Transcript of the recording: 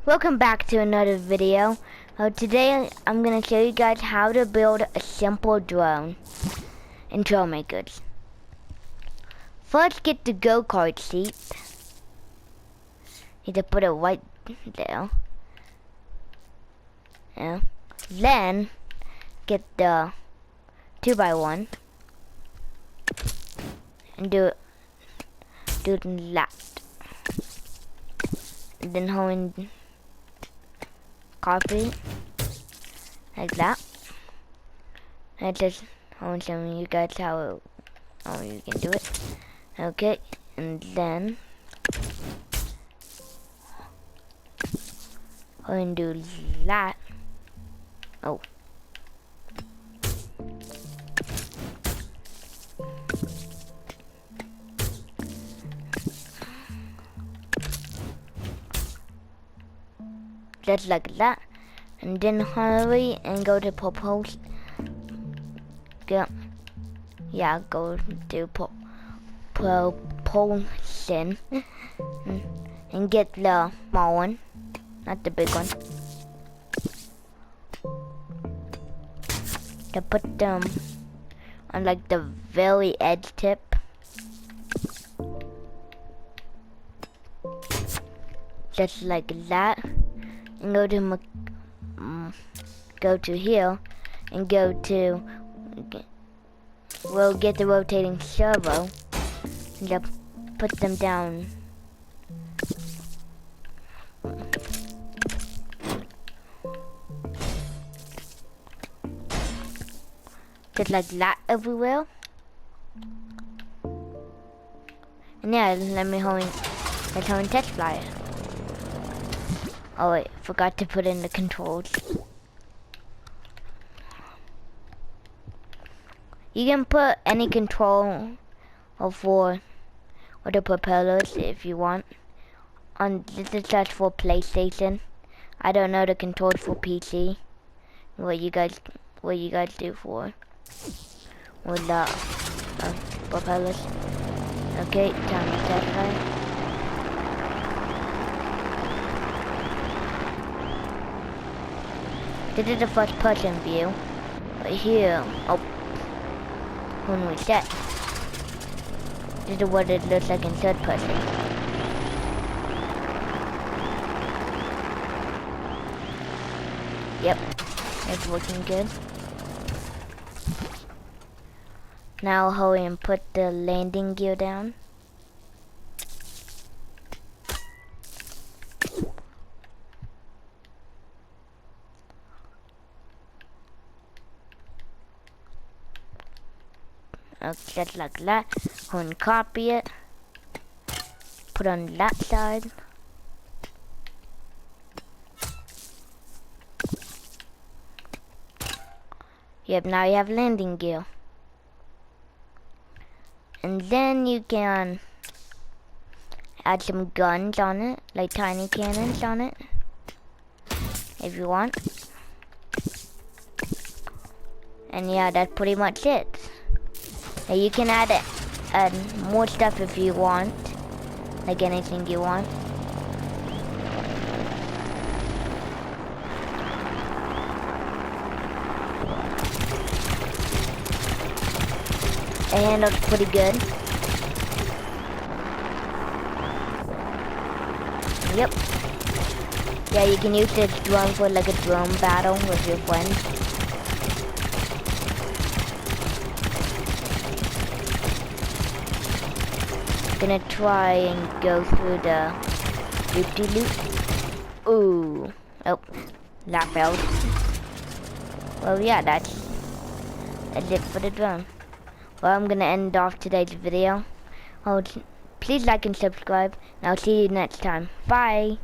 Welcome back to another video. Today I'm going to show you guys how to build a simple drone in Trailmakers. First, get the go-kart seat. Need to put it right there. Yeah. Then get the 2x1 and do it left. And then hold in copy like that. I just want to show you guys how you can do it. Okay, and then and do that. Oh. Just like that, and then hurry and go to propulsion. Go to propulsion and get the small one, not the big one. To put them on like the very edge tip. Just like that. And go to here and go to we'll get the rotating servo and put them down. Just like that everywhere. And yeah, let's test fly it. Oh wait, forgot to put in the controls. You can put any control for the propellers if you want. This is just for PlayStation. I don't know the controls for PC. What you guys do for with the propellers. Okay, time to test fly. This is the first person view. But here, when we set, this is what it looks like in third person. Yep, it's working good. Now hurry and put the landing gear down. Just like that. Go and copy it. Put on that side. Yep, now you have landing gear. And then you can add some guns on it, like tiny cannons on it, if you want. And yeah, that's pretty much it. Now you can add more stuff if you want, like anything you want. It handles pretty good. Yep. Yeah, you can use this drone for like a drone battle with your friends. Gonna try and go through the loop-de-loop. Ooh. Oh, that failed. Well, yeah, that's it for the drone. Well, I'm gonna end off today's video. Please like and subscribe, and I'll see you next time. Bye!